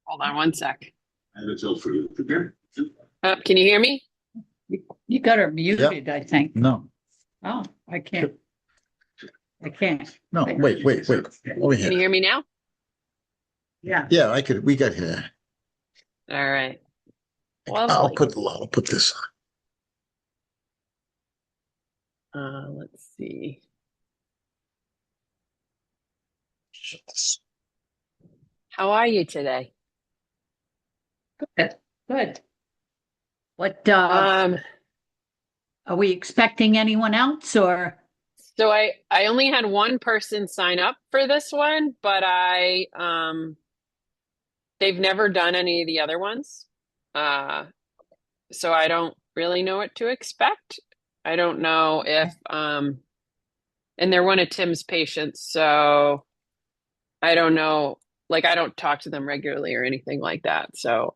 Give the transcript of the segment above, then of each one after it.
Hold on one sec. And it's all for you. Prepare. Can you hear me? You got her muted, I think. No, Oh, I can't. I can't. no, wait. Over Can you here. hear me now? Yeah. Yeah, we got here. All right. I'll Lovely. put this Let's see. on. How are you today? Good. Good. What, Um, are we expecting anyone else or? so I only had one person sign up for this one, but they've never done any of the other ones. Uh, so I don't really know what to expect. I don't know if and they're one of Tim's patients, so I don't know. Like I don't talk to them regularly or anything like that. So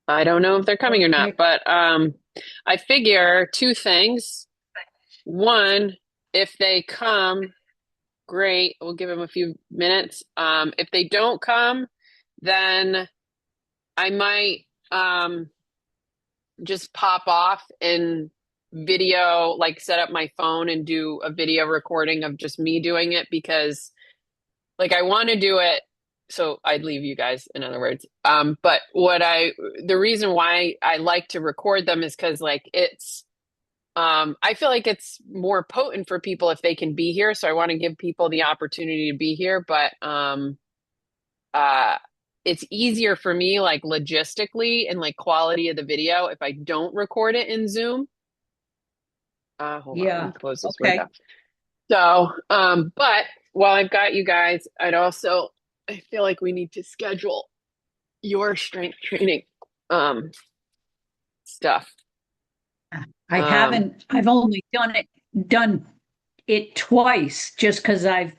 I don't know if they're coming or not, Okay. but I figure two things. One, if they come, great. We'll give them a few minutes. If they don't come, then I might just pop off and video, like set up my phone and do a video recording of just me doing it because like I want to do it so I'd leave you guys in other words. But the reason why I like to record them is because like I feel like it's more potent for people if they can be here. So I want to give people the opportunity to be here, but uh it's easier for me like logistically and like quality of the video if I don't record it in Zoom. Hold on, let me Yeah. close this window. Okay. So, but while I've got you guys, I feel like we need to schedule your strength training um stuff. Um, I've only done it twice just because I've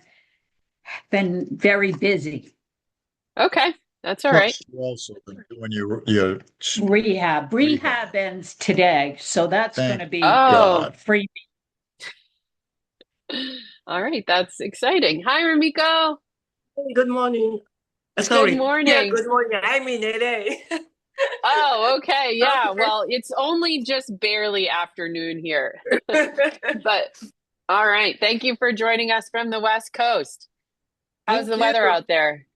been very busy. okay, that's all right. Plus, you also been doing your Rehab. rehab. Rehab ends today, so that's going Thank to be Oh, God. free. all right, that's exciting. Hi, Ramiko. Hey, good morning. Good Sorry. Yeah, morning. good morning. I'm in LA. Oh, okay. Yeah. Okay. Well, it's only just barely afternoon here. But all right. Thank you for joining us from the West Coast. How's the Thank you. weather out there?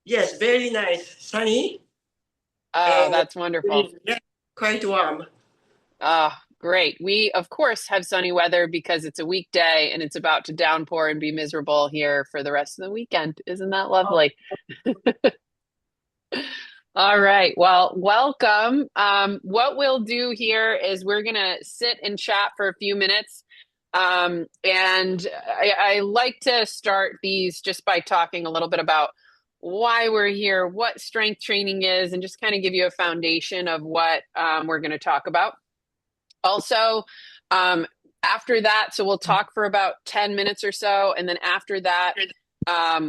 Yes, very nice. Sunny Oh, and that's wonderful. yeah, quite warm. Oh, great. We, of course, have sunny weather because it's a weekday and it's about to downpour and be miserable here for the rest of the weekend. Isn't that Oh, lovely? All right. Well, welcome. What we'll do here is we're going to sit and chat for a few minutes. And I like to start these just by talking a little bit about why we're here, what strength training is, and just kind of give you a foundation of what we're going to talk about. Also, um, after that, so we'll talk for about 10 minutes or so. And then after that,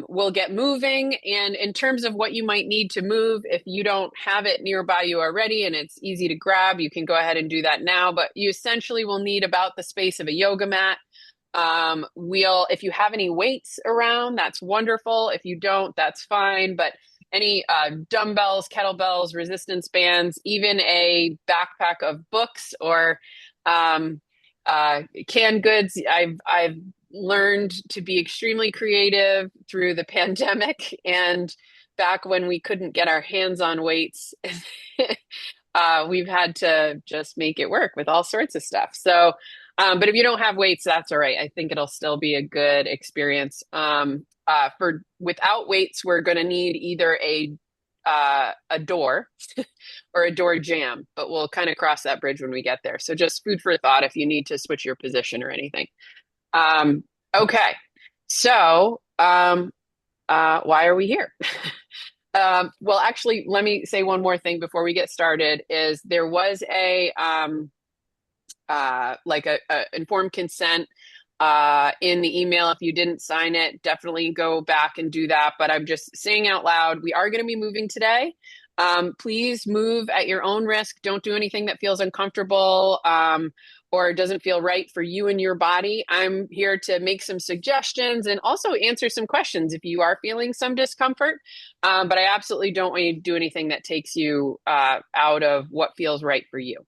we'll get moving. And in terms of what you might need to move, if you don't have it nearby you already and it's easy to grab, you can go ahead and do that now. But you essentially will need about the space of a yoga mat. If you have any weights around, that's wonderful. If you don't, that's fine. But any dumbbells, kettlebells, resistance bands, even a backpack of books or um, canned goods. I've learned to be extremely creative through the pandemic and back when we couldn't get our hands on weights. We've had to just make it work with all sorts of stuff. So, but if you don't have weights, that's all right. I think it'll still be a good experience. For without weights, we're going to need either a door or a door jamb, but we'll kind of cross that bridge when we get there. So just food for thought if you need to switch your position or anything. Um, okay, so why are we here? Well, actually, let me say one more thing before we get started. Is there was a informed consent in the email. If you didn't sign it, definitely go back and do that. But I'm just saying out loud, we are going to be moving today. Please move at your own risk. Don't do anything that feels uncomfortable or doesn't feel right for you and your body, I'm here to make some suggestions and also answer some questions if you are feeling some discomfort. But I absolutely don't want you to do anything that takes you out of what feels right for you.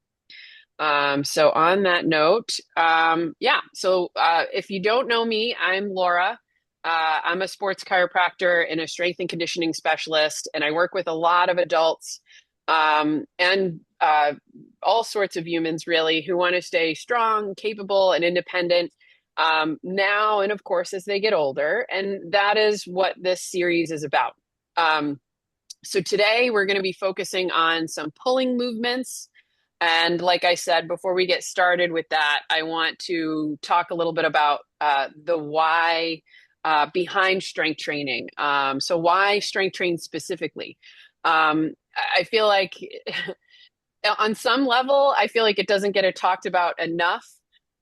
So on that note, if you don't know me, I'm Laura. I'm a sports chiropractor and a strength and conditioning specialist, and I work with a lot of adults and all sorts of humans, really, who want to stay strong, capable, and independent now and, of course, as they get older. And that is what this series is about. So today we're going to be focusing on some pulling movements. And like I said, before we get started with that, I want to talk a little bit about the why behind strength training. So why strength training specifically? I feel like on some level, I feel like it doesn't get talked about enough.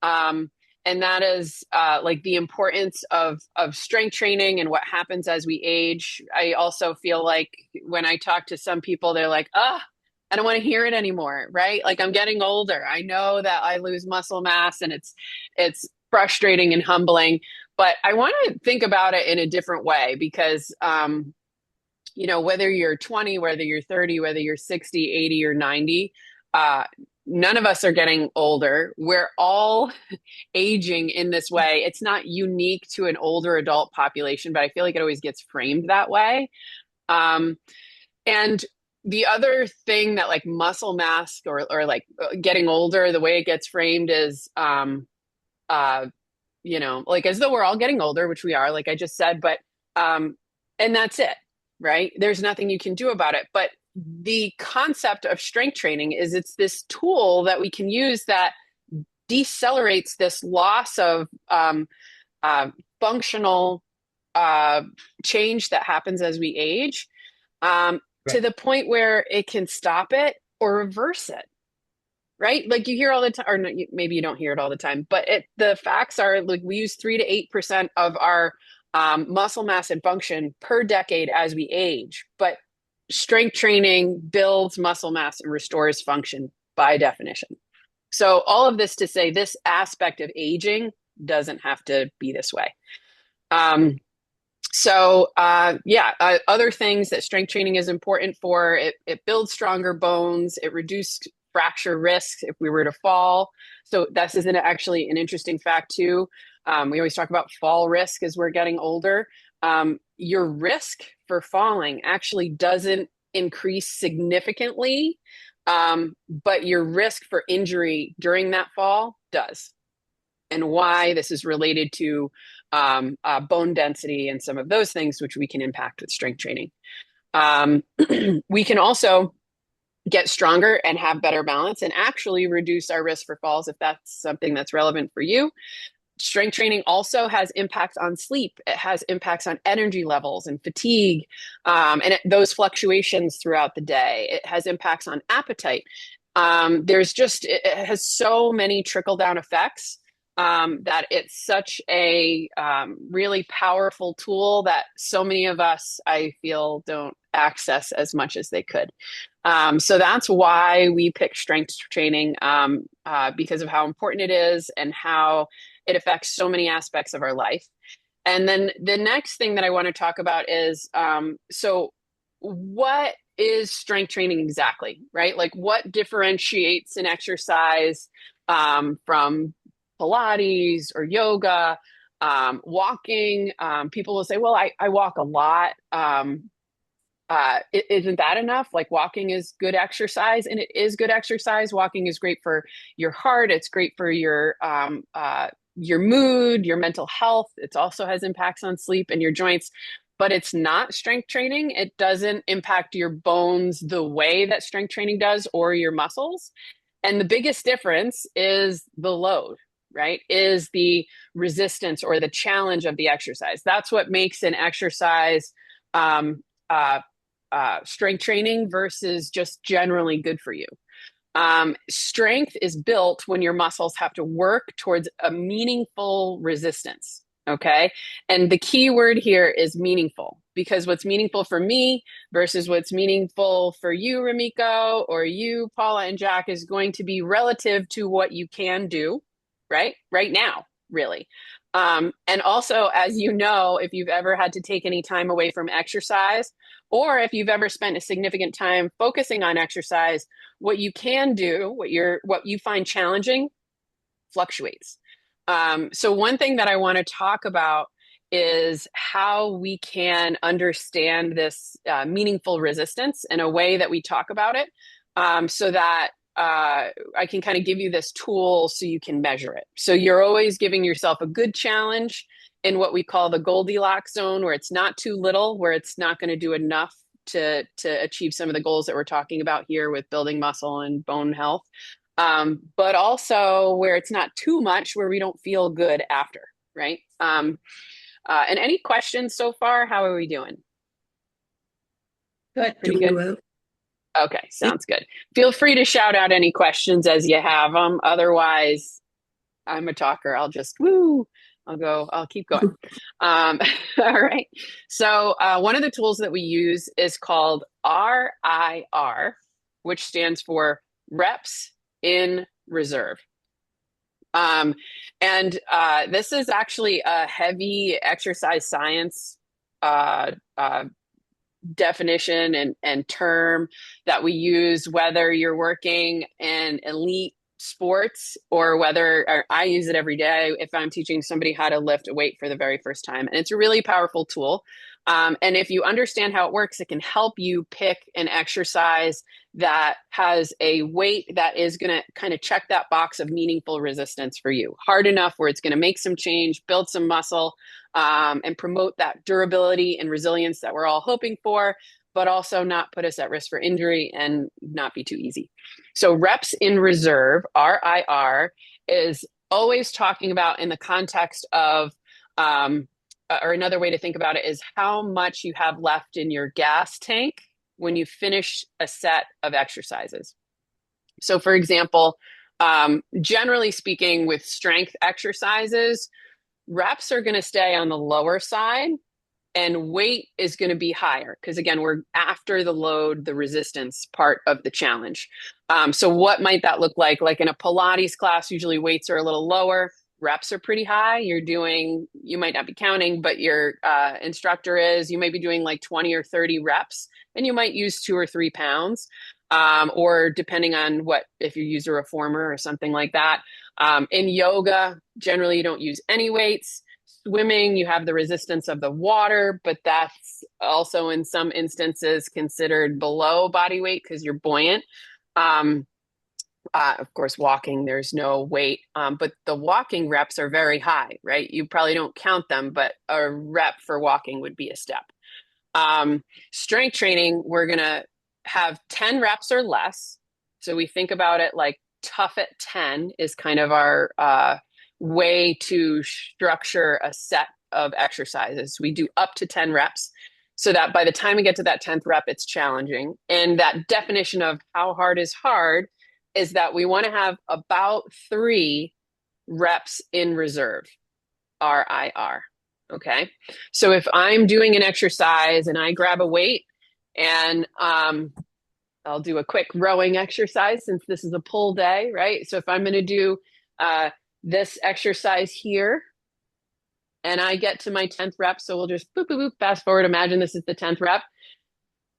And that is like the importance of strength training and what happens as we age. I also feel like when I talk to some people, they're like, I don't want to hear it anymore, right? Like I'm getting older. I know that I lose muscle mass and it's frustrating and humbling, but I want to think about it in a different way because, whether you're 20, whether you're 30, whether you're 60, 80, or 90, none of us are getting older. We're all aging in this way. It's not unique to an older adult population, but I feel like it always gets framed that way. And the other thing that like muscle mass or like getting older, the way it gets framed is, like as though we're all getting older, which we are, like I just said, but, and that's it, right? There's nothing you can do about it. But the concept of strength training is it's this tool that we can use that decelerates this loss of functional change that happens as we age. To the point where it can stop it or reverse it, right? Like you hear all the time, or no, maybe you don't hear it all the time, but the facts are like we use 3 to 8% of our muscle mass and function per decade as we age. But strength training builds muscle mass and restores function by definition. So all of this to say this aspect of aging doesn't have to be this way. Other things that strength training is important for, it builds stronger bones, it reduces fracture risks if we were to fall. So this is actually an interesting fact too. We always talk about fall risk as we're getting older. Your risk for falling actually doesn't increase significantly, but your risk for injury during that fall does. And why this is related to bone density and some of those things, which we can impact with strength training. We can also get stronger and have better balance and actually reduce our risk for falls if that's something that's relevant for you. Strength training also has impacts on sleep. It has impacts on energy levels and fatigue, those fluctuations throughout the day. It has impacts on appetite. It has so many trickle-down effects that it's such a really powerful tool that so many of us, I feel, don't access as much as they could. So that's why we pick strength training because of how important it is and how it affects so many aspects of our life. And then the next thing that I want to talk about is, so what is strength training exactly, right? Like what differentiates an exercise from Pilates or yoga, walking? People will say, well, I walk a lot. Isn't that enough? Like walking is good exercise, and it is good exercise. Walking is great for your heart. It's great for your mood, your mental health. It also has impacts on sleep and your joints, but it's not strength training. It doesn't impact your bones the way that strength training does or your muscles. And the biggest difference is the load, right? Is the resistance or the challenge of the exercise. That's what makes an exercise strength training versus just generally good for you. Strength is built when your muscles have to work towards a meaningful resistance. Okay. And the key word here is meaningful, because what's meaningful for me versus what's meaningful for you, Ramiko, or you, Paula and Jack, is going to be relative to what you can do, right now, really. And also, as you know, if you've ever had to take any time away from exercise, or if you've ever spent a significant time focusing on exercise, what you can do, what you find challenging, fluctuates. So one thing that I want to talk about is how we can understand this meaningful resistance in a way that we talk about it, so that I can kind of give you this tool so you can measure it. So you're always giving yourself a good challenge in what we call the Goldilocks zone, where it's not too little, where it's not going to do enough to achieve some of the goals that we're talking about here with building muscle and bone health, but also where it's not too much, where we don't feel good after, right? And any questions so far? How are we doing? Good. Pretty Doing good. well. Okay, sounds good. Feel free to shout out any questions as you have them. Otherwise, I'm a talker. I'll just I'll keep going. All right. So one of the tools that we use is called RIR, which stands for reps in reserve. And this is actually a heavy exercise science definition and term that we use, whether you're working in elite sports or I use it every day if I'm teaching somebody how to lift a weight for the very first time. And it's a really powerful tool. And if you understand how it works, it can help you pick an exercise that has a weight that is going to kind of check that box of meaningful resistance for you. Hard enough where it's going to make some change, build some muscle, and promote that durability and resilience that we're all hoping for, but also not put us at risk for injury and not be too easy. So reps in reserve, RIR, is always talking about in the context of, or another way to think about it is how much you have left in your gas tank when you finish a set of exercises. So for example, generally speaking, with strength exercises, reps are going to stay on the lower side and weight is going to be higher because, again, we're after the load, the resistance part of the challenge. So what might that look like? Like in a Pilates class, usually weights are a little lower, reps are pretty high. You might not be counting, but your instructor is. You might be doing like 20 or 30 reps, and you might use 2 or 3 pounds, or depending on if you use a reformer or something like that. In yoga, generally you don't use any weights. Swimming, you have the resistance of the water, but that's also in some instances considered below body weight because you're buoyant. Of course, walking, there's no weight, but the walking reps are very high, right? You probably don't count them, but a rep for walking would be a step. Strength training, we're going to have 10 reps or less. So we think about it like tough at 10 is kind of our way to structure a set of exercises. We do up to 10 reps so that by the time we get to that 10th rep, it's challenging. And that definition of how hard is hard is that we want to have about 3 reps in reserve, RIR. Okay. So if I'm doing an exercise and I grab a weight and I'll do a quick rowing exercise since this is a pull day, right? So if I'm going to do this exercise here and I get to my 10th rep, so we'll just boop, boop, boop, fast forward. Imagine this is the 10th rep.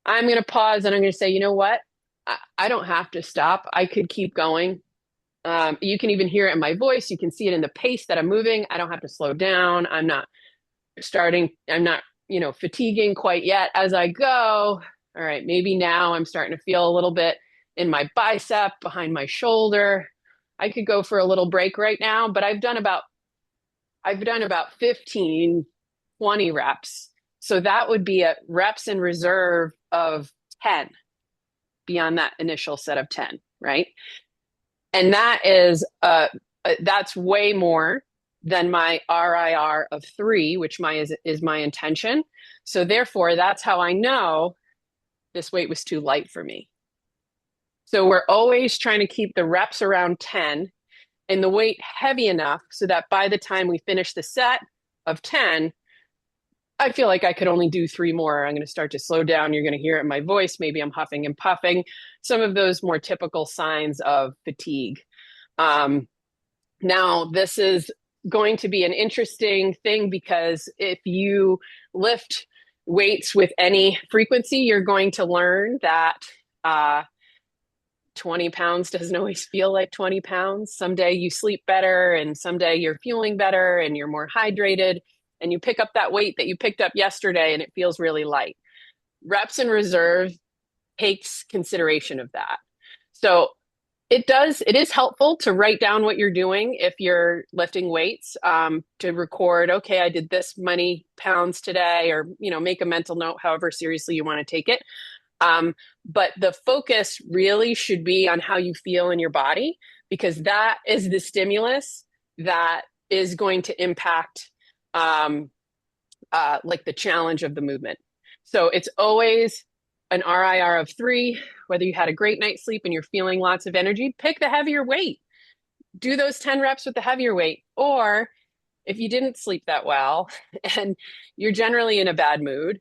I'm going to pause and I'm going to say, you know what? I don't have to stop. I could keep going. You can even hear it in my voice. You can see it in the pace that I'm moving. I don't have to slow down. I'm not fatiguing quite yet as I go. All right, maybe now I'm starting to feel a little bit in my bicep, behind my shoulder. I could go for a little break right now, but I've done about 15, 20 reps. So that would be a reps in reserve of 10 beyond that initial set of 10, right? And that's way more than my RIR of 3, which is my intention. So therefore, that's how I know this weight was too light for me. So we're always trying to keep the reps around 10 and the weight heavy enough so that by the time we finish the set, of 10, I feel like I could only do 3 more. I'm going to start to slow down. You're going to hear it in my voice. Maybe I'm huffing and puffing. Some of those more typical signs of fatigue. Now, this is going to be an interesting thing because if you lift weights with any frequency, you're going to learn that 20 pounds doesn't always feel like 20 pounds. Someday you sleep better, and someday you're feeling better and you're more hydrated, and you pick up that weight that you picked up yesterday and it feels really light. Reps in reserve takes consideration of that. So it is helpful to write down what you're doing if you're lifting weights, to record, okay, I did this many pounds today, or, make a mental note, however seriously you want to take it. But the focus really should be on how you feel in your body, because that is the stimulus that is going to impact like the challenge of the movement. So it's always an RIR of 3, whether you had a great night's sleep and you're feeling lots of energy, pick the heavier weight. Do those 10 reps with the heavier weight. Or if you didn't sleep that well and you're generally in a bad mood,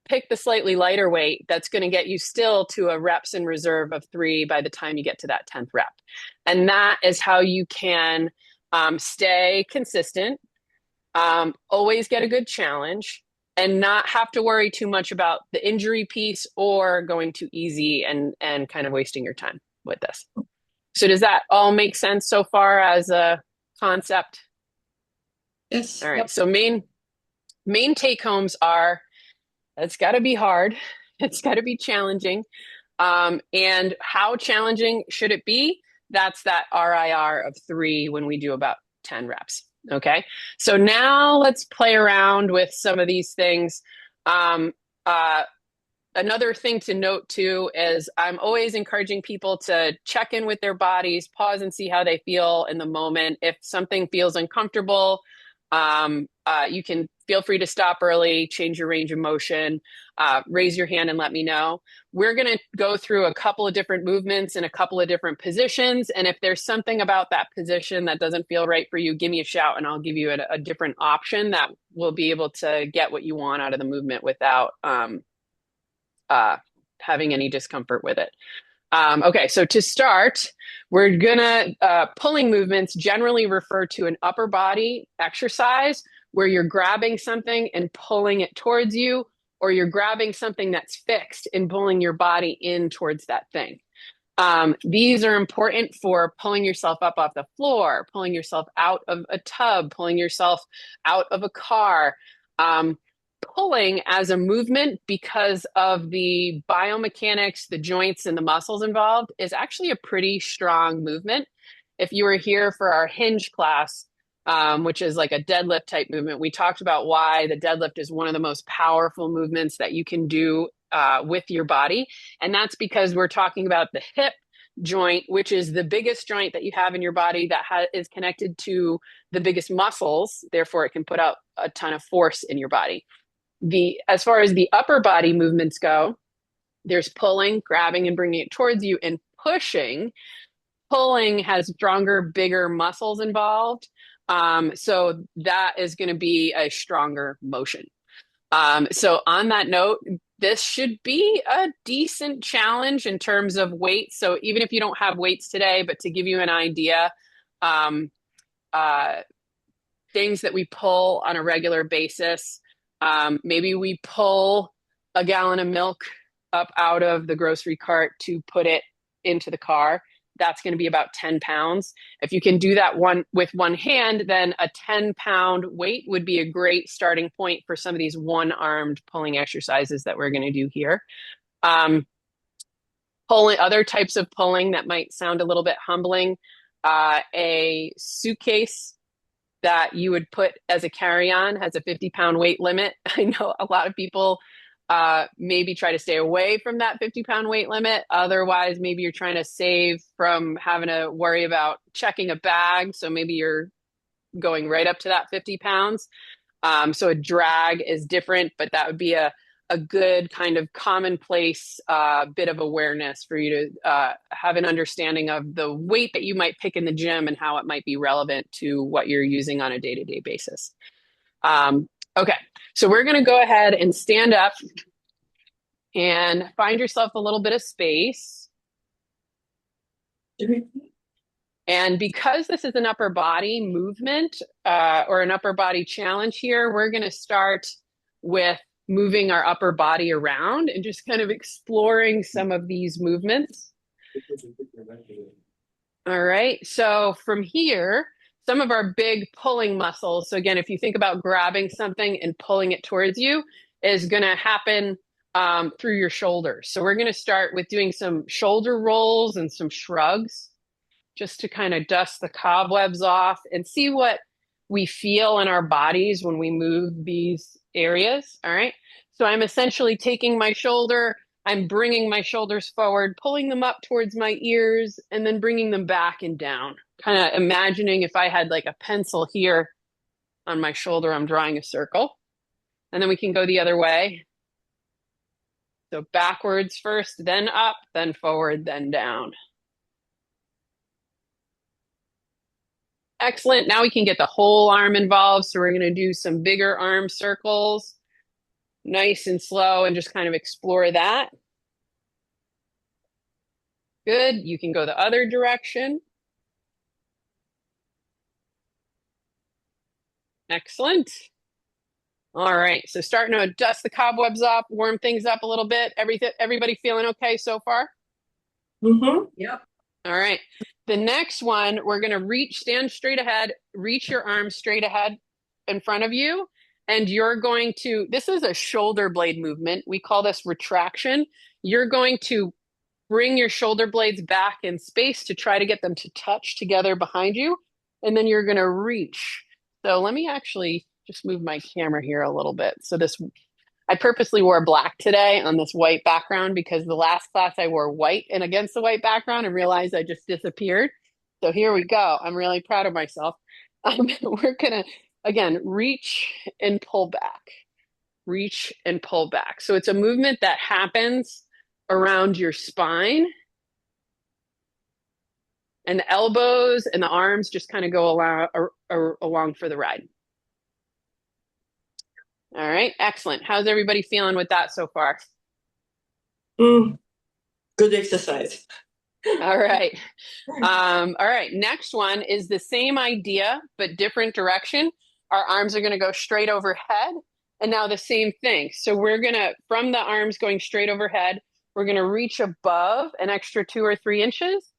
pick the slightly lighter weight that's going to get you still to a reps in reserve of 3 by the time you get to that 10th rep. And that is how you can stay consistent, always get a good challenge, and not have to worry too much about the injury piece or going too easy and kind of wasting your time with this. So does that all make sense so far as a concept? Yes. All right. So main take homes are, it's got to be hard. It's got to be challenging. And how challenging should it be? That's that RIR of 3 when we do about 10 reps. Okay. So now let's play around with some of these things. Another thing to note too is I'm always encouraging people to check in with their bodies, pause and see how they feel in the moment. If something feels uncomfortable, you can feel free to stop early, change your range of motion, raise your hand and let me know. We're going to go through a couple of different movements in a couple of different positions. And if there's something about that position that doesn't feel right for you, give me a shout and I'll give you a different option that will be able to get what you want out of the movement without having any discomfort with it. Okay, so to start, we're gonna, pulling movements generally refer to an upper body exercise where you're grabbing something and pulling it towards you, or you're grabbing something that's fixed and pulling your body in towards that thing. These are important for pulling yourself up off the floor, pulling yourself out of a tub, pulling yourself out of a car. Pulling as a movement, because of the biomechanics, the joints and the muscles involved, is actually a pretty strong movement. If you were here for our hinge class, which is like a deadlift type movement, we talked about why the deadlift is one of the most powerful movements that you can do with your body. And that's because we're talking about the hip joint, which is the biggest joint that you have in your body that is connected to the biggest muscles. Therefore, it can put out a ton of force in your body. As far as the upper body movements go, there's pulling, grabbing and bringing it towards you, and pushing. Pulling has stronger, bigger muscles involved. So that is going to be a stronger motion. So on that note, this should be a decent challenge in terms of weight. So even if you don't have weights today, but to give you an idea, things that we pull on a regular basis, maybe we pull a gallon of milk up out of the grocery cart to put it into the car. That's going to be about 10 pounds. If you can do that with one hand, then a 10-pound weight would be a great starting point for some of these one-armed pulling exercises that we're going to do here. Pulling, other types of pulling that might sound a little bit humbling, a suitcase that you would put as a carry-on has a 50-pound weight limit. I know a lot of people maybe try to stay away from that 50-pound weight limit. Otherwise, maybe you're trying to save from having to worry about checking a bag. So maybe you're going right up to that 50 pounds. So a drag is different, but that would be a good kind of commonplace bit of awareness for you to have an understanding of the weight that you might pick in the gym and how it might be relevant to what you're using on a day-to-day basis. Okay, so we're going to go ahead and stand up and find yourself a little bit of space. And because this is an upper body movement or an upper body challenge here, we're going to start with moving our upper body around and just kind of exploring some of these movements. All right, so from here, some of our big pulling muscles. So again, if you think about grabbing something and pulling it towards you, is going to happen through your shoulders. So we're going to start with doing some shoulder rolls and some shrugs, just to kind of dust the cobwebs off and see what we feel in our bodies when we move these areas. All right. So I'm essentially taking my shoulder, I'm bringing my shoulders forward, pulling them up towards my ears, and then bringing them back and down. Kind of imagining if I had like a pencil here on my shoulder, I'm drawing a circle. And then we can go the other way. So backwards first, then up, then forward, then down. Excellent. Now we can get the whole arm involved. So we're going to do some bigger arm circles, nice and slow, and just kind of explore that. Good. You can go the other direction. Excellent. All right. So starting to dust the cobwebs up, warm things up a little bit. Everybody feeling okay so far? Mm-hmm. Yep. All right. The next one, we're going to stand straight ahead, reach your arms straight ahead in front of you. And you're going to, this is a shoulder blade movement. We call this retraction. You're going to bring your shoulder blades back in space to try to get them to touch together behind you. And then you're going to reach. So let me actually just move my camera here a little bit. So I purposely wore black today on this white background because the last class I wore white and against the white background and realized I just disappeared. So here we go. I'm really proud of myself. We're going to, again, reach and pull back. Reach and pull back. So it's a movement that happens around your spine. And the elbows and the arms just kind of go along for the ride. All right, excellent. How's everybody feeling with that so far? Good exercise. All right. All right. Next one is the same idea, but different direction. Our arms are going to go straight overhead. And now the same thing. So we're going to, from the arms going straight overhead, we're going to reach above an extra 2 or 3 inches.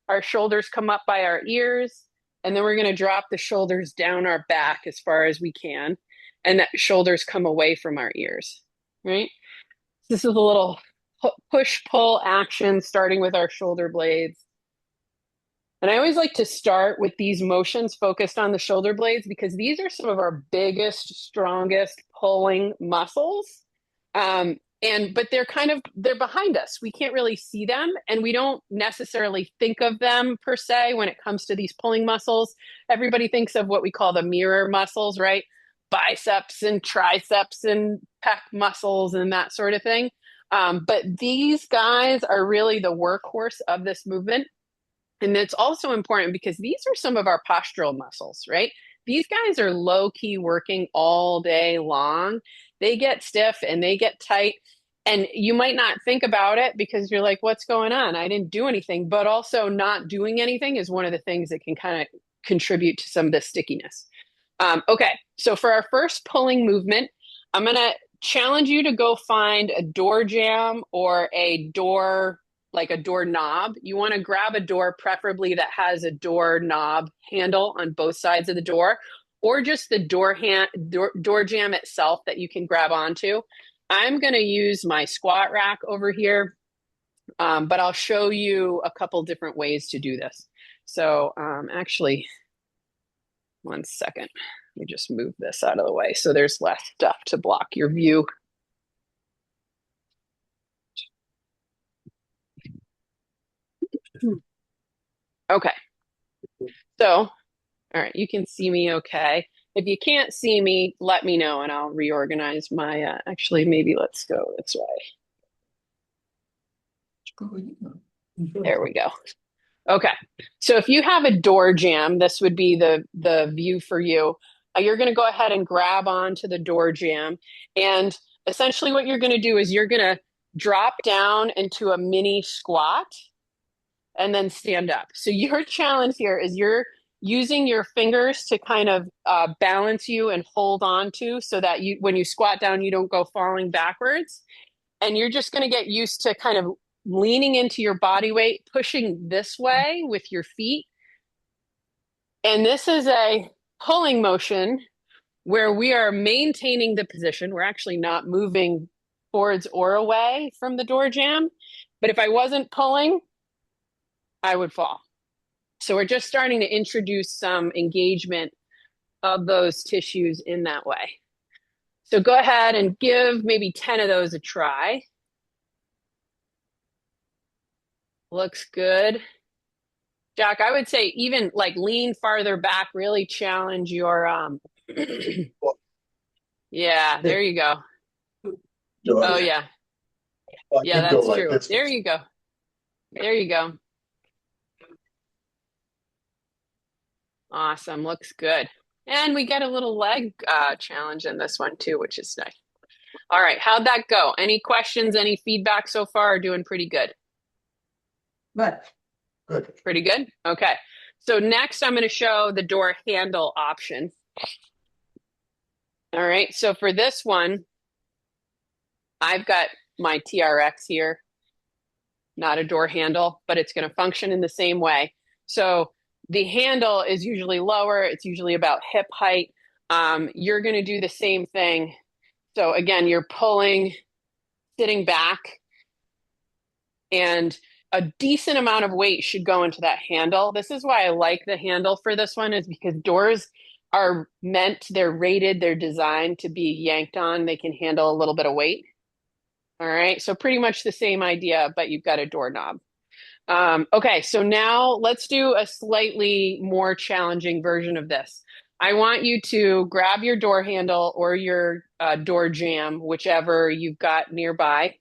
Our shoulders come up by our ears. And then we're going to drop the shoulders down our back as far as we can. And that shoulders come away from our ears, right? This is a little push-pull action starting with our shoulder blades. And I always like to start with these motions focused on the shoulder blades because these are some of our biggest, strongest pulling muscles. But they're behind us. We can't really see them and we don't necessarily think of them per se when it comes to these pulling muscles. Everybody thinks of what we call the mirror muscles, right? Biceps and triceps and pec muscles and that sort of thing. But these guys are really the workhorse of this movement. And it's also important because these are some of our postural muscles, right? These guys are low key working all day long. They get stiff and they get tight. And you might not think about it because you're like, what's going on? I didn't do anything. But also, not doing anything is one of the things that can kind of contribute to some of the stickiness. Okay, so for our first pulling movement, I'm going to challenge you to go find a door jamb or a door, like a door knob. You want to grab a door, preferably that has a door knob handle on both sides of the door, or just the door jamb itself that you can grab onto. I'm going to use my squat rack over here, but I'll show you a couple different ways to do this. So actually, one second. Let me just move this out of the way so there's less stuff to block your view. Okay. So, all right, you can see me okay. If you can't see me, let me know and I'll reorganize my, actually, maybe let's go this way. There we go. Okay. So if you have a door jamb, this would be the view for you. you're going to go ahead and grab onto the door jamb. And essentially what you're going to do is you're going to drop down into a mini squat and then stand up. So your challenge here is you're using your fingers to kind of balance you and hold on to so that you, when you squat down, you don't go falling backwards. And you're just going to get used to kind of leaning into your body weight, pushing this way with your feet. And this is a pulling motion where we are maintaining the position. We're actually not moving forwards or away from the door jamb. But if I wasn't pulling, I would fall. So we're just starting to introduce some engagement of those tissues in that way. So go ahead and give maybe 10 of those a try. Looks good. Jack, I would say even like lean farther back, really challenge your yeah, there you go. Oh yeah. Yeah, that's true. There you go. There you go. Awesome. Looks good. And we get a little leg challenge in this one too, which is nice. All right. How'd that go? Any questions, any feedback so far? Doing pretty good. But Good. Pretty good? Okay. So next I'm going to show the door handle option. All right. So for this one, I've got my TRX here, not a door handle, but it's going to function in the same way. So the handle is usually lower. It's usually about hip height. You're going to do the same thing. So again, you're pulling, sitting back, and a decent amount of weight should go into that handle. This is why I like the handle for this one, is because doors are meant, they're rated, they're designed to be yanked on. They can handle a little bit of weight. All right, so pretty much the same idea, but you've got a doorknob. Okay, so now let's do a slightly more challenging version of this. I want you to grab your door handle or your door jamb, whichever you've got nearby,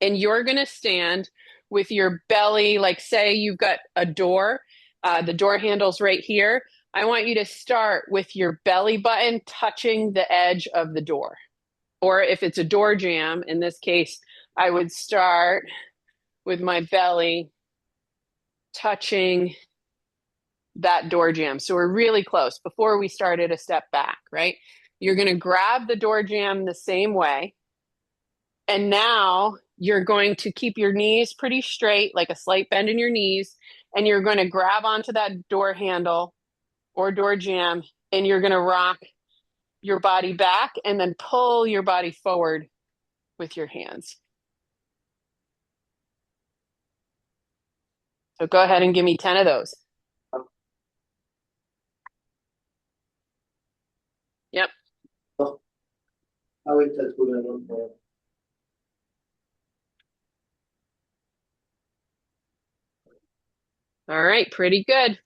and you're going to stand with your belly, like say you've got a door, the door handle's right here. I want you to start with your belly button touching the edge of the door. Or if it's a door jamb, in this case, I would start with my belly touching that door jamb. So we're really close before we started a step back, right? You're going to grab the door jamb the same way. And now you're going to keep your knees pretty straight, like a slight bend in your knees. And you're going to grab onto that door handle or door jamb, and you're going to rock your body back and then pull your body forward with your hands. So go ahead and give me 10 of those. Yep. All right, pretty good.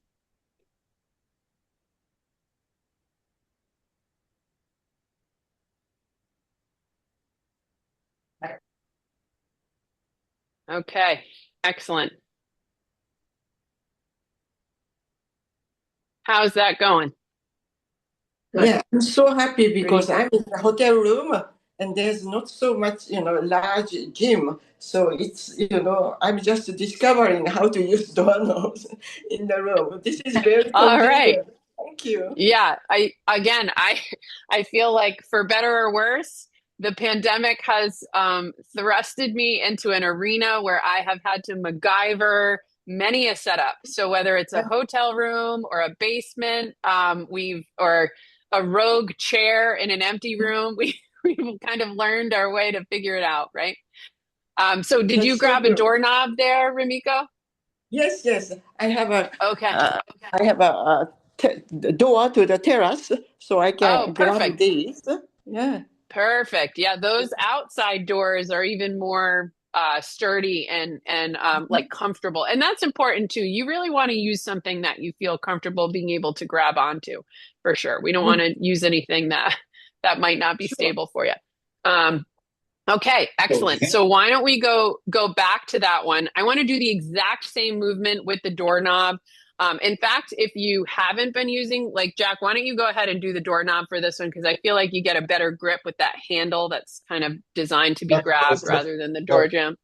Okay, excellent. How's that going? Yeah, I'm so happy because I'm in a hotel room and there's not so much, large gym. So it's, I'm just discovering how to use doorknobs in the room. This is very All right. convenient. Thank you. Yeah, I feel like for better or worse, the pandemic has thrusted me into an arena where I have had to MacGyver many a setup. So whether it's a hotel room or a basement, or a rogue chair in an empty room, we've kind of learned our way to figure it out, right? So did you grab a doorknob there, Remiko? Yes. I have a Okay. I have a door to the terrace, so I can grab perfect. these. Yeah. Perfect. Yeah, those outside doors are even more sturdy and like comfortable. And that's important too. You really want to use something that you feel comfortable being able to grab onto, for sure. We don't want to use anything that might not be stable for you. Okay, excellent. Okay. So why don't we go back to that one? I want to do the exact same movement with the doorknob. In fact, if you haven't been using, like Jack, why don't you go ahead and do the doorknob for this one? Because I feel like you get a better grip with that handle that's kind of designed to be grabbed rather than the door jamb.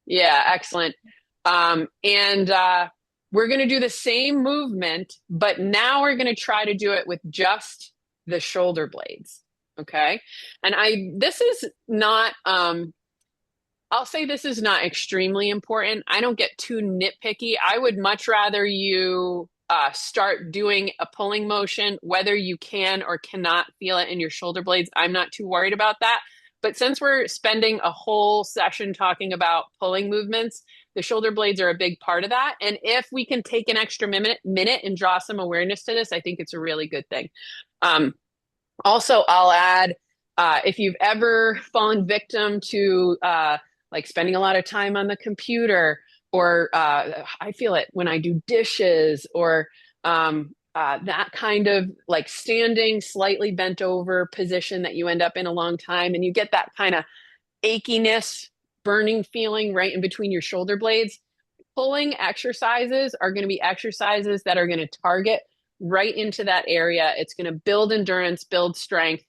Yeah, excellent. And we're going to do the same movement, but now we're going to try to do it with just the shoulder blades. Okay. And this is not, I'll say this is not extremely important. I don't get too nitpicky. I would much rather you start doing a pulling motion, whether you can or cannot feel it in your shoulder blades. I'm not too worried about that. But since we're spending a whole session talking about pulling movements, the shoulder blades are a big part of that. And if we can take an extra minute and draw some awareness to this, I think it's a really good thing. Also, I'll add, if you've ever fallen victim to like spending a lot of time on the computer, or I feel it when I do dishes, or that kind of like standing slightly bent over position that you end up in a long time, and you get that kind of achiness, burning feeling right in between your shoulder blades. Pulling exercises are going to be exercises that are going to target right into that area. It's going to build endurance, build strength.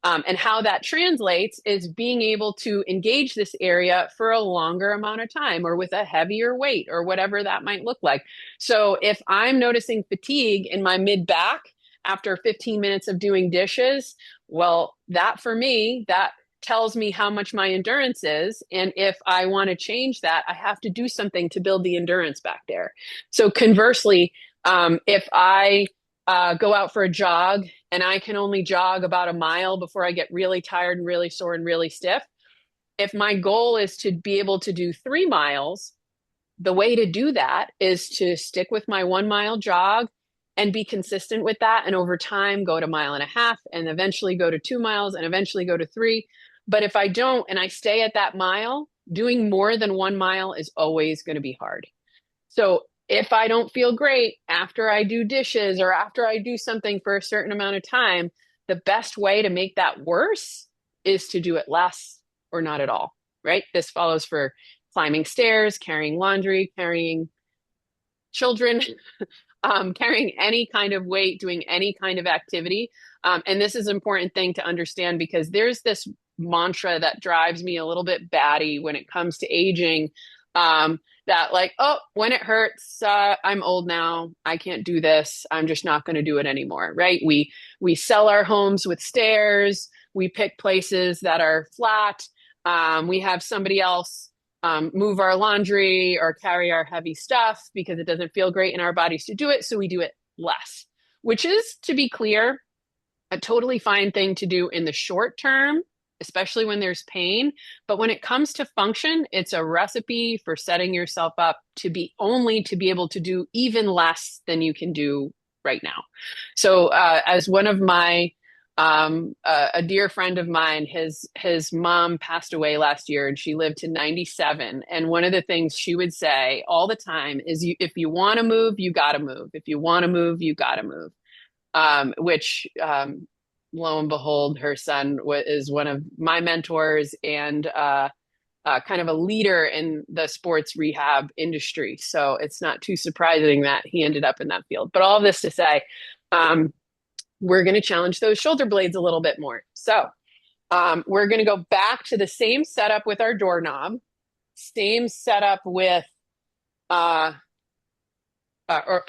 And how that translates is being able to engage this area for a longer amount of time, or with a heavier weight, or whatever that might look like. So if I'm noticing fatigue in my mid back after 15 minutes of doing dishes, well, that for me, that tells me how much my endurance is. And if I want to change that, I have to do something to build the endurance back there. So conversely, if I go out for a jog and I can only jog about a mile before I get really tired and really sore and really stiff, if my goal is to be able to do 3 miles, the way to do that is to stick with my 1 mile jog and be consistent with that. And over time, go to 1.5 miles, and eventually go to 2 miles, and eventually go to 3. But if I don't, and I stay at that mile, doing more than 1 mile is always going to be hard. So if I don't feel great after I do dishes, or after I do something for a certain amount of time, the best way to make that worse is to do it less or not at all, right? This follows for climbing stairs, carrying laundry, carrying children, carrying any kind of weight, doing any kind of activity. And this is an important thing to understand, because there's this mantra that drives me a little bit batty when it comes to aging, that like, oh, when it hurts, I'm old now, I can't do this, I'm just not going to do it anymore, right? We sell our homes with stairs, we pick places that are flat, we have somebody else move our laundry or carry our heavy stuff because it doesn't feel great in our bodies to do it, so we do it less, which is, to be clear, a totally fine thing to do in the short term, especially when there's pain. But when it comes to function, it's a recipe for setting yourself up to be able to do even less than you can do right now. So as one of my, a dear friend of mine, his mom passed away last year, and she lived to 97. And one of the things she would say all the time is, if you want to move, you got to move. If you want to move, you got to move. Which lo and behold, her son is one of my mentors, and kind of a leader in the sports rehab industry. So it's not too surprising that he ended up in that field. But all of this to say, we're going to challenge those shoulder blades a little bit more. So we're going to go back to the same setup with our doorknob, same setup with or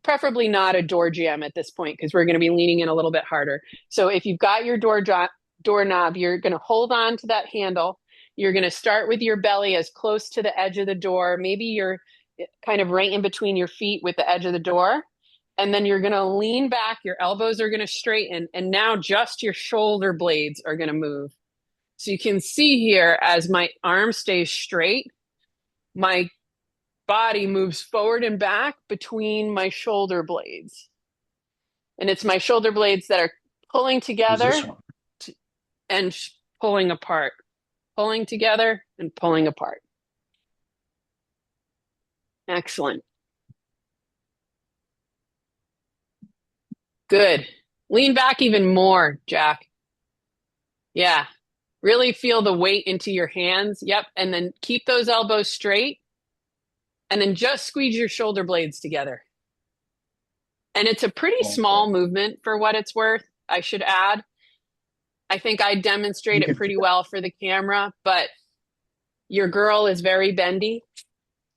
preferably not a door jamb at this point, because we're going to be leaning in a little bit harder. So if you've got your doorknob, you're going to hold on to that handle. You're going to start with your belly as close to the edge of the door. Maybe you're kind of right in between your feet with the edge of the door. And then you're going to lean back. Your elbows are going to straighten. And now just your shoulder blades are going to move. So you can see here, as my arm stays straight, my body moves forward and back between my shoulder blades. And it's my shoulder blades that are pulling together and pulling apart, pulling together and pulling apart. Excellent. Good. Lean back even more, Jack. Yeah. Really feel the weight into your hands. Yep. And then keep those elbows straight. And then just squeeze your shoulder blades together. And it's a pretty small movement for what it's worth, I should add. I think I demonstrate it pretty well for the camera, but your girl is very bendy,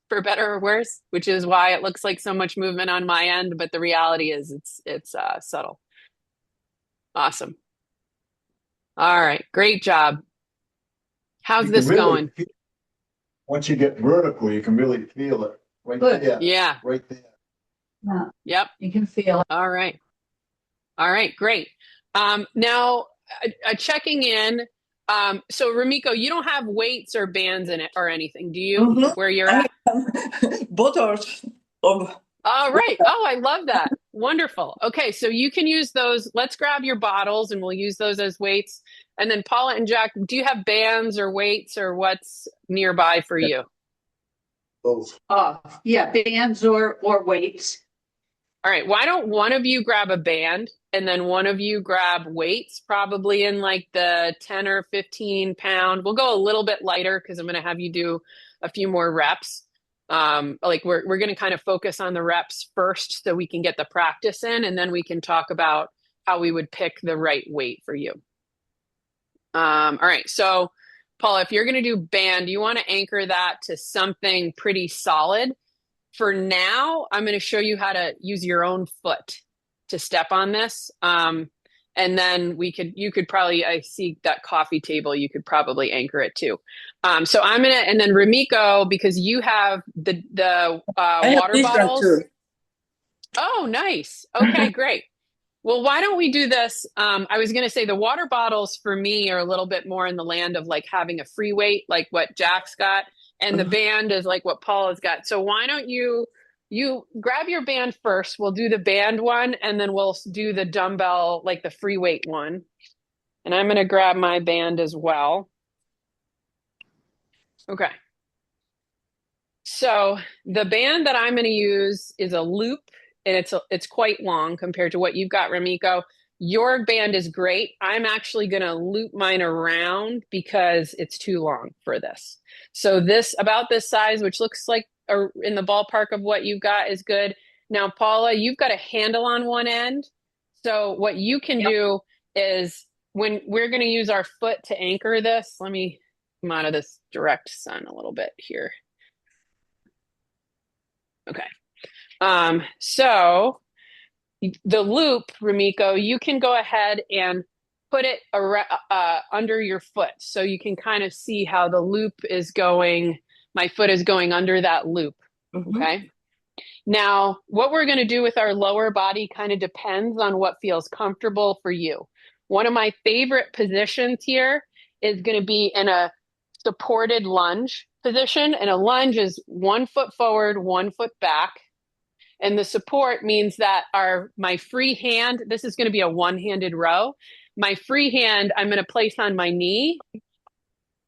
for better or worse, which is why it looks like so much movement on my end. But the reality is it's subtle. Awesome. All right. Great job. How's You can this really going? Once you get vertical, you can really feel it right Good. there. Yeah. Right there. Yeah, Yep. you can feel it. All right. All right. Great. Now, checking in. So Ramiko, you don't have weights or bands in it or anything, do you? Mhm. Where you're at? Bottles of All right. Oh, I love that. Wonderful. Okay, so you can use those. Let's grab your bottles and we'll use those as weights. And then Paula and Jack, do you have bands or weights or what's nearby for you? Those. Yeah, bands or weights. All right, why don't one of you grab a band and then one of you grab weights, probably in like the 10 or 15 pound. We'll go a little bit lighter because I'm going to have you do a few more reps. Like we're going to kind of focus on the reps first so we can get the practice in, and then we can talk about how we would pick the right weight for you. All right, so Paula, if you're going to do band, you want to anchor that to something pretty solid. For now, I'm going to show you how to use your own foot to step on this. And then you could probably, I see that coffee table, you could probably anchor it too. So I'm going to, and then Ramiko, because you have the I have water this one bottles. too. Oh, nice. Okay, great. Well, why don't we do this? I was going to say the water bottles for me are a little bit more in the land of like having a free weight, like what Jack's got, and the band is like what Paula's got. So why don't you grab your band first? We'll do the band one, and then we'll do the dumbbell, like the free weight one. And I'm going to grab my band as well. Okay. So the band that I'm going to use is a loop, and it's quite long compared to what you've got, Ramiko. Your band is great. I'm actually going to loop mine around because it's too long for this. So this, about this size, which looks like in the ballpark of what you've got, is good. Now, Paula, you've got a handle on one end. So what you can do is when we're going to use our foot to anchor this, let me come out of this direct sun a little bit here. Okay. So the loop, Ramiko, you can go ahead and put it under your foot. So you can kind of see how the loop is going. My foot is going under that loop. Okay. Now, what we're going to do with our lower body kind of depends on what feels comfortable for you. One of my favorite positions here is going to be in a supported lunge position. And a lunge is 1 foot forward, 1 foot back. And the support means that my free hand, this is going to be a one-handed row. My free hand, I'm going to place on my knee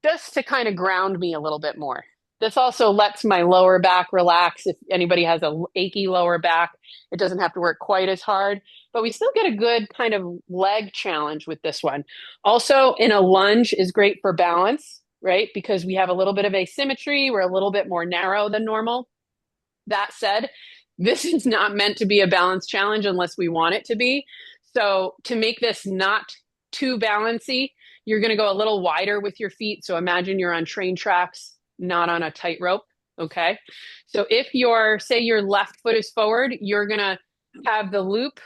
just to kind of ground me a little bit more. This also lets my lower back relax. If anybody has a achy lower back, it doesn't have to work quite as hard, but we still get a good kind of leg challenge with this one. Also, in a lunge is great for balance, right? Because we have a little bit of asymmetry. We're a little bit more narrow than normal. That said, this is not meant to be a balance challenge unless we want it to be. So to make this not too balancy, you're going to go a little wider with your feet. So imagine you're on train tracks, not on a tightrope. Okay. So if say your left foot is forward, you're going to have the loop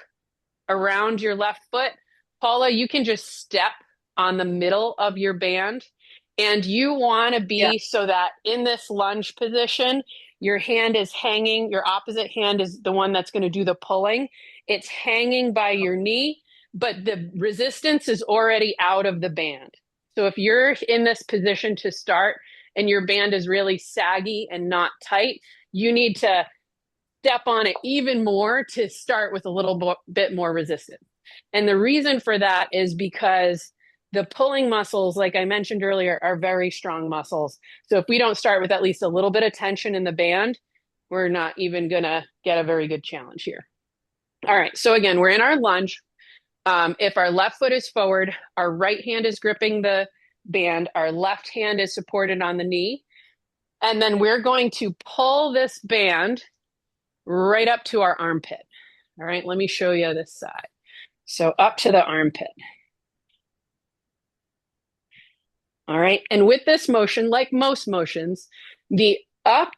around your left foot. Paula, you can just step on the middle of your band, and you want to be so that in this lunge position, your hand is hanging, your opposite hand is the one that's going to do the pulling. It's hanging by your knee, but the resistance is already out of the band. So if you're in this position to start and your band is really saggy and not tight, you need to step on it even more to start with a little bit more resistance. And the reason for that is because the pulling muscles, like I mentioned earlier, are very strong muscles. So if we don't start with at least a little bit of tension in the band, we're not even going to get a very good challenge here. All right. So again, we're in our lunge. If our left foot is forward, our right hand is gripping the band, our left hand is supported on the knee. And then we're going to pull this band right up to our armpit. All right, let me show you this side. So up to the armpit. All right, and with this motion, like most motions, the up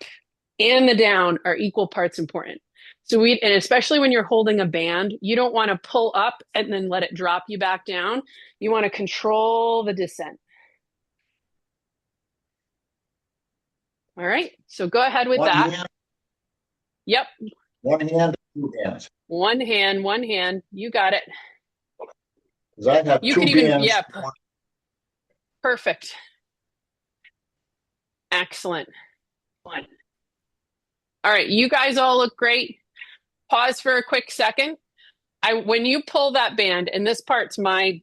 and the down are equal parts important. So and especially when you're holding a band, you don't want to pull up and then let it drop you back down. You want to control the descent. All right, so go ahead with that. Hand, yep. One hand, two hands. One hand. You got it. Because I have You two could even, bands. yeah, perfect. Excellent. All right, you guys all look great. Pause for a quick second. When you pull that band, and this part's my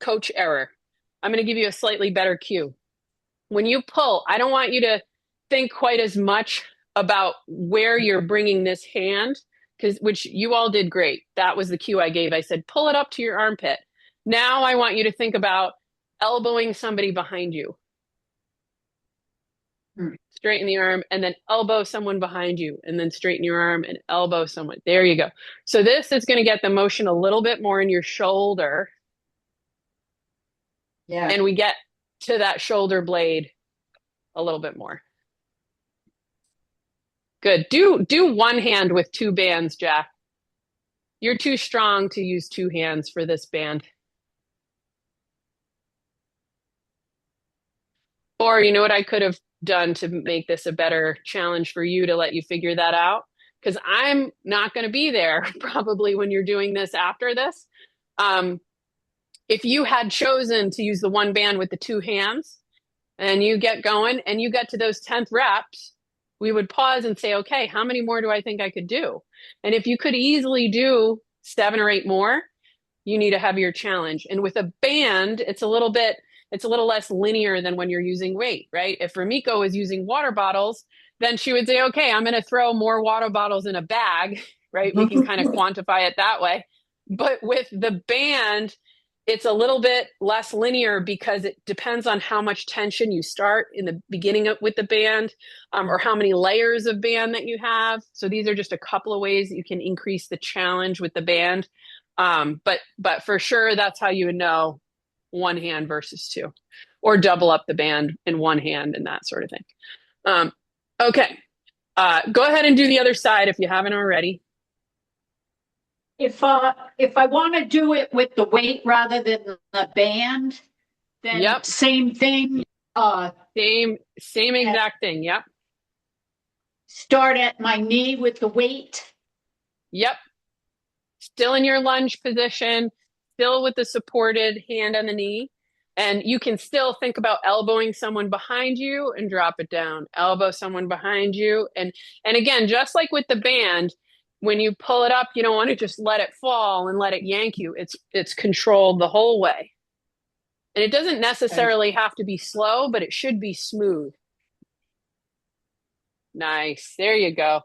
coach error, I'm going to give you a slightly better cue. When you pull, I don't want you to think quite as much about where you're bringing this hand, which you all did great. That was the cue I gave. I said, pull it up to your armpit. Now I want you to think about elbowing somebody behind you. Straighten the arm and then elbow someone behind you, and then straighten your arm and elbow someone. There you go. So this is going to get the motion a little bit more in your shoulder. Yeah. And we get to that shoulder blade a little bit more. Good. Do one hand with two bands, Jack. You're too strong to use two hands for this band. Or you know what I could have done to make this a better challenge for you to let you figure that out? Because I'm not going to be there probably when you're doing this after this. If you had chosen to use the one band with the two hands and you get going and you get to those 10th reps, we would pause and say, okay, how many more do I think I could do? And if you could easily do 7 or 8 more, you need a heavier challenge. And with a band, it's a little less linear than when you're using weight, right? If Ramiko was using water bottles, then she would say, okay, I'm going to throw more water bottles in a bag, right? We can kind of quantify it that way. But with the band, it's a little bit less linear because it depends on how much tension you start in the beginning with the band, or how many layers of band that you have. So these are just a couple of ways that you can increase the challenge with the band. But for sure, that's how you would know one hand versus two, or double up the band in one hand and that sort of thing. Okay, go ahead and do the other side if you haven't already. If I want to do it with the weight rather than the band, then Yep. Same thing. Same exact thing. Yep. Start at my knee with the weight. Yep. Still in your lunge position, still with the supported hand on the knee. And you can still think about elbowing someone behind you and drop it down. Elbow someone behind you. And again, just like with the band, when you pull it up, you don't want to just let it fall and let it yank you. It's controlled the whole way. And it doesn't necessarily have to be slow, but it should be smooth. Nice. There you go.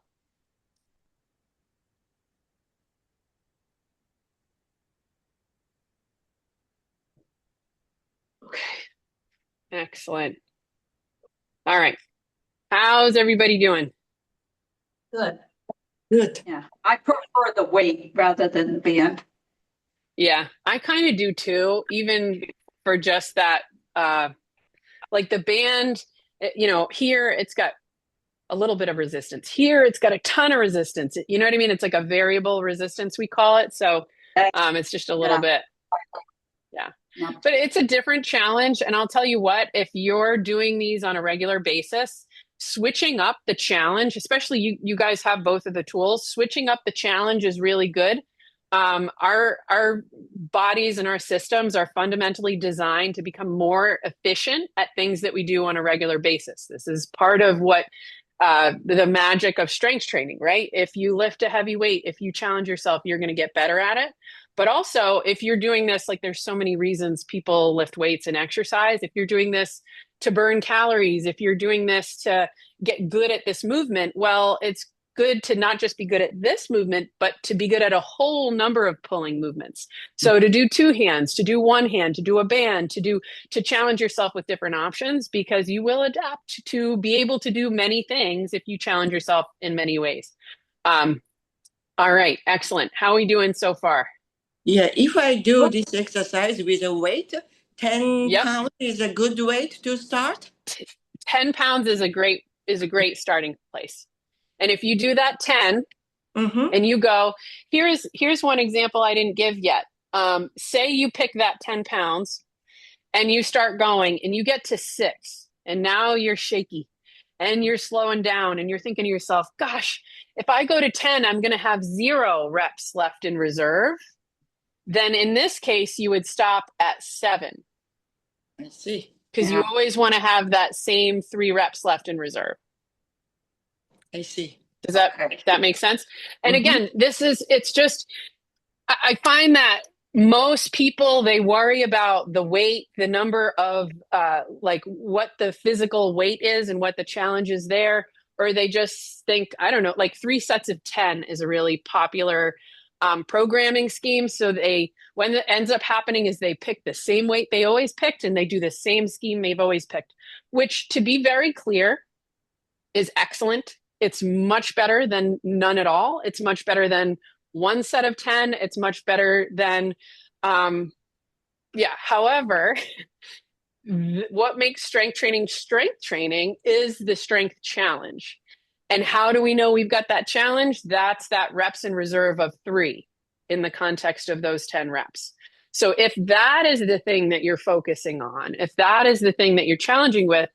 Okay. Excellent. All right. How's everybody doing? Good. Good. Yeah. I prefer the weight rather than the band. Yeah, I kind of do too, even for just that, like the band, here it's got a little bit of resistance. Here it's got a ton of resistance. You know what I mean? It's like a variable resistance, we call it. So it's just a little bit. Yeah. But it's a different challenge. And I'll tell you what, if you're doing these on a regular basis, switching up the challenge, especially you guys have both of the tools, switching up the challenge is really good. Our bodies and our systems are fundamentally designed to become more efficient at things that we do on a regular basis. This is part of what the magic of strength training, right? If you lift a heavy weight, if you challenge yourself, you're going to get better at it. But also, if you're doing this, like there's so many reasons people lift weights and exercise. If you're doing this to burn calories, if you're doing this to get good at this movement, well, it's good to not just be good at this movement, but to be good at a whole number of pulling movements. So to do two hands, to do one hand, to do a band, to challenge yourself with different options, because you will adapt to be able to do many things if you challenge yourself in many ways. All right, excellent. How are we doing so far? Yeah, if I do this exercise with a weight, 10 Yep. pounds is a good weight to start. 10 pounds is a great starting place. And if you do that 10 Mm-hmm. and you go, here's one example I didn't give yet. Say you pick that 10 pounds and you start going and you get to 6 and now you're shaky and you're slowing down and you're thinking to yourself, gosh, if I go to 10, I'm going to have 0 reps left in reserve. Then in this case, you would stop at 7 I see. because you always want to have that same 3 reps left in reserve. I see. Does that make sense? And Mm-hmm. again, it's just, I find that most people, they worry about the weight, the number of like what the physical weight is and what the challenge is there, or they just think, I don't know, like 3 sets of 10 is a really popular programming scheme. So when it ends up happening is they pick the same weight they always picked and they do the same scheme they've always picked, which, to be very clear, is excellent. It's much better than none at all. It's much better than 1 set of 10. It's much better than, yeah. However, what makes strength training is the strength challenge. And how do we know we've got that challenge? That's that reps in reserve of 3 in the context of those 10 reps. So if that is the thing that you're focusing on, if that is the thing that you're challenging with,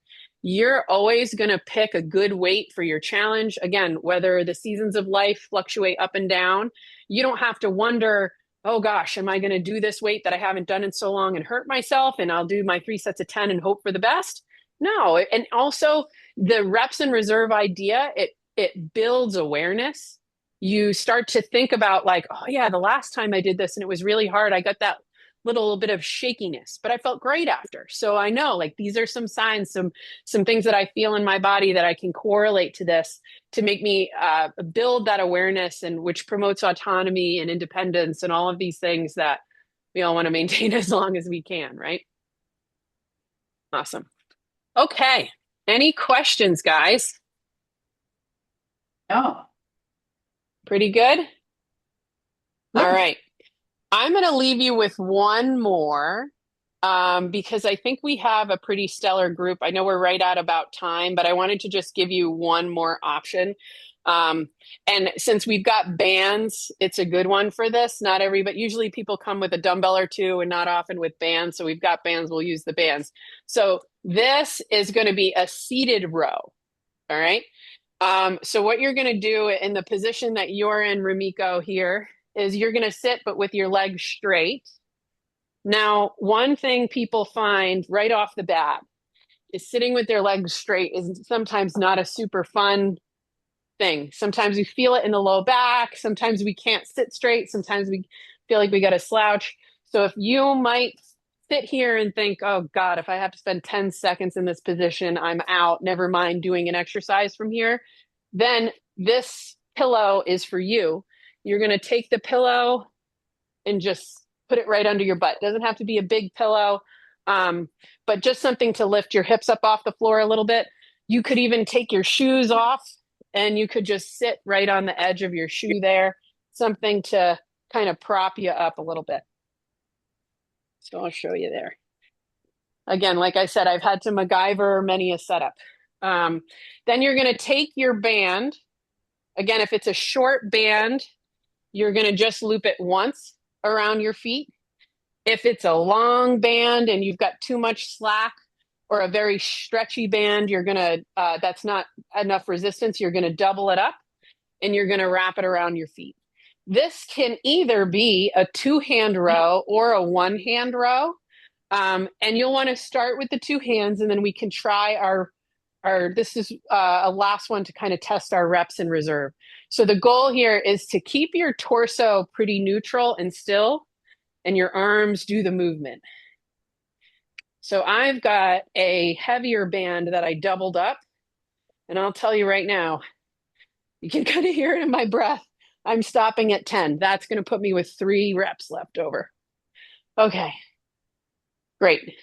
you're always going to pick a good weight for your challenge. Again, whether the seasons of life fluctuate up and down, you don't have to wonder, oh gosh, am I going to do this weight that I haven't done in so long and hurt myself? And I'll do my 3 sets of 10 and hope for the best. No. And also the reps in reserve idea, it builds awareness. You start to think about like, oh yeah, the last time I did this and it was really hard, I got that little bit of shakiness, but I felt great after. So I know like these are some signs, some things that I feel in my body that I can correlate to this to make me build that awareness, and which promotes autonomy and independence and all of these things that we all want to maintain as long as we can, right? Awesome. Okay. Any questions, guys? Oh, Pretty good? All Good. right. I'm going to leave you with one more because I think we have a pretty stellar group. I know we're right at about time, but I wanted to just give you one more option. And since we've got bands, it's a good one for this. Not but usually people come with a dumbbell or 2 and not often with bands. So we've got bands, we'll use the bands. So this is going to be a seated row. All right. So what you're going to do in the position that you're in, Ramiko, here is you're going to sit, but with your legs straight. Now, one thing people find right off the bat is sitting with their legs straight is sometimes not a super fun thing. Sometimes we feel it in the low back. Sometimes we can't sit straight. Sometimes we feel like we got to slouch. So if you might sit here and think, oh God, if I have to spend 10 seconds in this position, I'm out. Never mind doing an exercise from here. Then this pillow is for you. You're going to take the pillow and just put it right under your butt. It doesn't have to be a big pillow, but just something to lift your hips up off the floor a little bit. You could even take your shoes off and you could just sit right on the edge of your shoe there, something to kind of prop you up a little bit. So I'll show you there. Again, like I said, I've had to MacGyver many a setup. Then you're going to take your band. Again, if it's a short band, you're going to just loop it once around your feet. If it's a long band and you've got too much slack or a very stretchy band, you're going to, that's not enough resistance, you're going to double it up and you're going to wrap it around your feet. This can either be a 2-hand row or a 1-hand row. And you'll want to start with the 2 hands and then we can try this is a last one to kind of test our reps in reserve. So the goal here is to keep your torso pretty neutral and still, and your arms do the movement. So I've got a heavier band that I doubled up, and I'll tell you right now, you can kind of hear it in my breath. I'm stopping at 10. That's going to put me with 3 reps left over. Okay, great.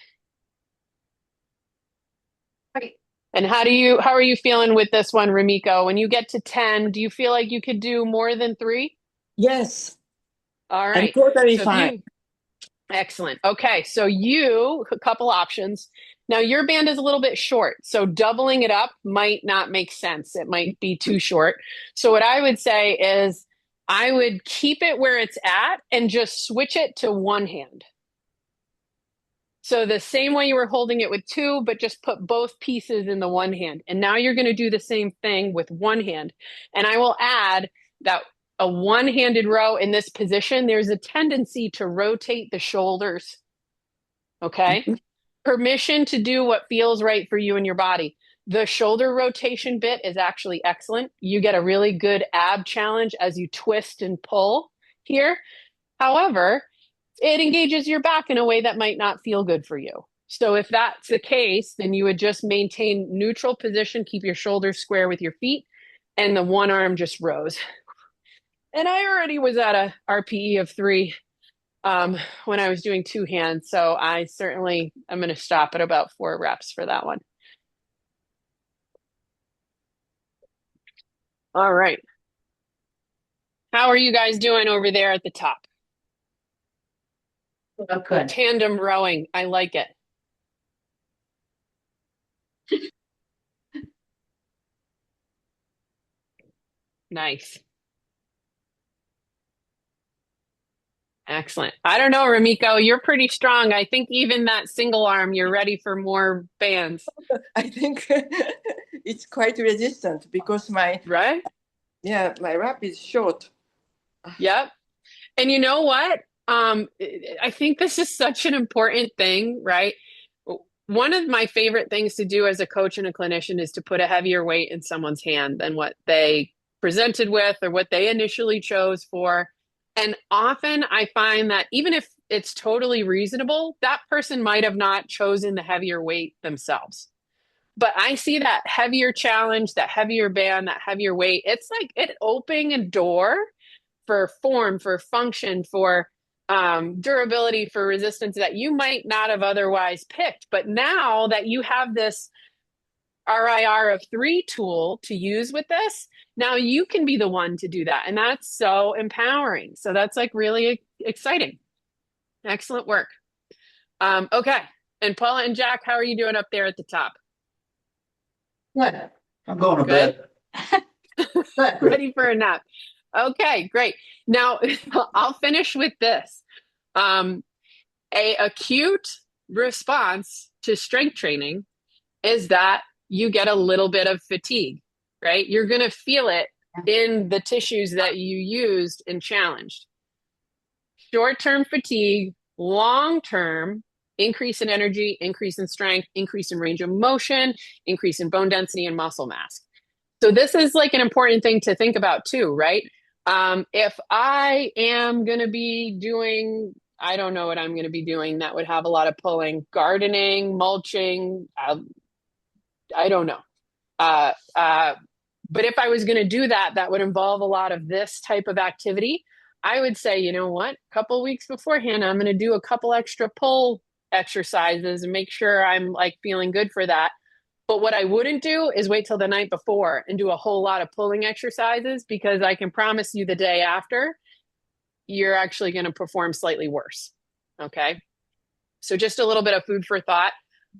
And how are you feeling with this one, Ramiko? When you get to 10, do you feel like you could do more than 3? Yes, All I'm right. totally So if fine. you, excellent. Okay. So a couple options. Now your band is a little bit short, so doubling it up might not make sense. It might be too short. So what I would say is I would keep it where it's at and just switch it to one hand. So the same way you were holding it with two, but just put both pieces in the one hand. And now you're going to do the same thing with one hand. And I will add that a one-handed row in this position, there's a tendency to rotate the shoulders. Okay? Permission to do what feels right for you and your body. The shoulder rotation bit is actually excellent. You get a really good ab challenge as you twist and pull here. However, it engages your back in a way that might not feel good for you. So if that's the case, then you would just maintain neutral position, keep your shoulders square with your feet, and the one arm just rose. And I already was at a RPE of 3 when I was doing two hands. So I certainly am going to stop at about 4 reps for that one. All right. How are you guys doing over there at the top? Good. Tandem rowing. I like it. Nice. Excellent. I don't know, Ramiko, you're pretty strong. I think even that single arm, you're ready for more bands. I think it's quite resistant because my Right? wrap is short. Yep. And you know what? I think this is such an important thing, right? One of my favorite things to do as a coach and a clinician is to put a heavier weight in someone's hand than what they presented with or what they initially chose for. And often I find that even if it's totally reasonable, that person might have not chosen the heavier weight themselves. But I see that heavier challenge, that heavier band, that heavier weight. It's like it opening a door for form, for function, for durability, for resistance that you might not have otherwise picked. But now that you have this RIR of 3 tool to use with this, now you can be the one to do that. And that's so empowering. So that's like really exciting. Excellent work. Okay. And Paula and Jack, how are you doing up there at the top? Good. I'm going to Good. bed. Ready for a nap. Okay, great. Now I'll finish with this. A acute response to strength training is that you get a little bit of fatigue, right? You're going to feel it in the tissues that you used and challenged. Short-term fatigue, long-term increase in energy, increase in strength, increase in range of motion, increase in bone density and muscle mass. So this is like an important thing to think about too, right? If I am going to be doing, I don't know what I'm going to be doing that would have a lot of pulling, gardening, mulching, I don't know. But if I was going to do that, that would involve a lot of this type of activity. I would say, you know what, a couple weeks beforehand, I'm going to do a couple extra pull exercises and make sure I'm like feeling good for that. But what I wouldn't do is wait till the night before and do a whole lot of pulling exercises because I can promise you the day after, you're actually going to perform slightly worse. Okay. So just a little bit of food for thought.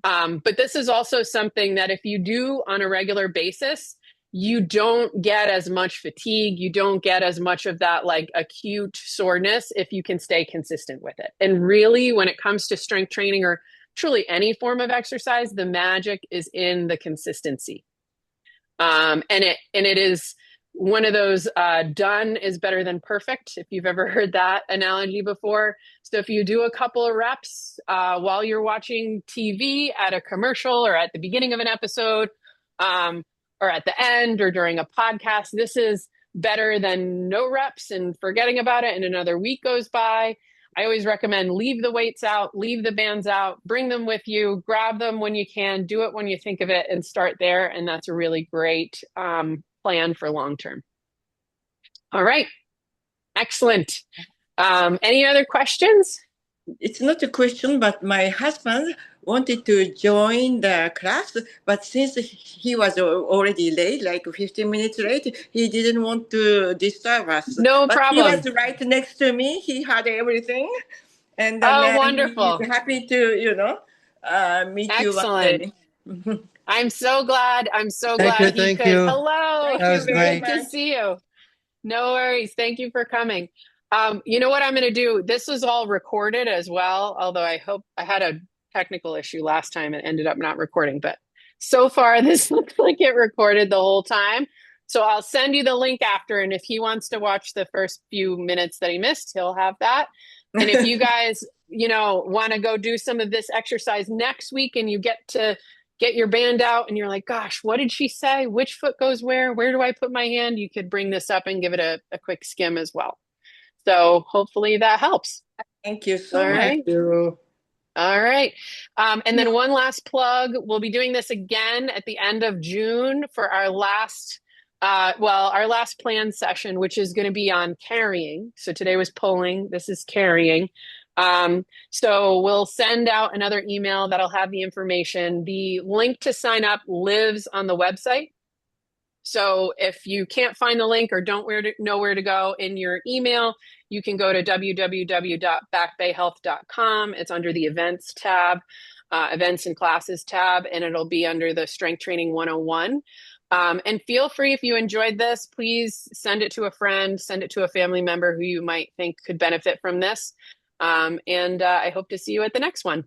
But this is also something that if you do on a regular basis, you don't get as much fatigue. You don't get as much of that like acute soreness if you can stay consistent with it. And really, when it comes to strength training or truly any form of exercise, the magic is in the consistency. And it is one of those done is better than perfect, if you've ever heard that analogy before. So if you do a couple of reps while you're watching TV at a commercial or at the beginning of an episode or at the end or during a podcast, this is better than no reps and forgetting about it and another week goes by. I always recommend leave the weights out, leave the bands out, bring them with you, grab them when you can, do it when you think of it and start there. And that's a really great plan for long term. All right. Excellent. Any other questions? It's not a question, but my husband wanted to join the class, but since he was already late, like 15 minutes late, he didn't want to disturb us. No But he problem. was right next to me. He had everything. And Oh, then he's wonderful. happy to, meet you one Excellent. day. I'm so glad. I'm so Thank you. glad he Thank could. you. Hello. Thank That you was very Good great. to much. see you. No worries. Thank you for coming. You know what I'm going to do? This is all recorded as well, although I hope I had a technical issue last time and ended up not recording, but so far this looks like it recorded the whole time. So I'll send you the link after, and if he wants to watch the first few minutes that he missed, he'll have that. And if you guys, want to go do some of this exercise next week and you get your band out and you're like, gosh, what did she say? Which foot goes where? Where do I put my hand? You could bring this up and give it a quick skim as well. So hopefully that helps. Thank you All so much. right. All right. And then one last plug. We'll be doing this again at the end of June for our last plan session, which is going to be on carrying. So today was pulling. This is carrying. So we'll send out another email that'll have the information. The link to sign up lives on the website. So if you can't find the link or don't know where to go in your email, you can go to www.backbayhealth.com. It's under the events tab, events and classes tab, and it'll be under the Strength Training 101. And feel free, if you enjoyed this, please send it to a friend, send it to a family member who you might think could benefit from this. And I hope to see you at the next one.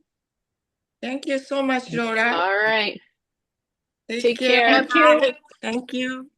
Thank you so much, Laura. All right. Take Take care. care. Thank you. Thank you.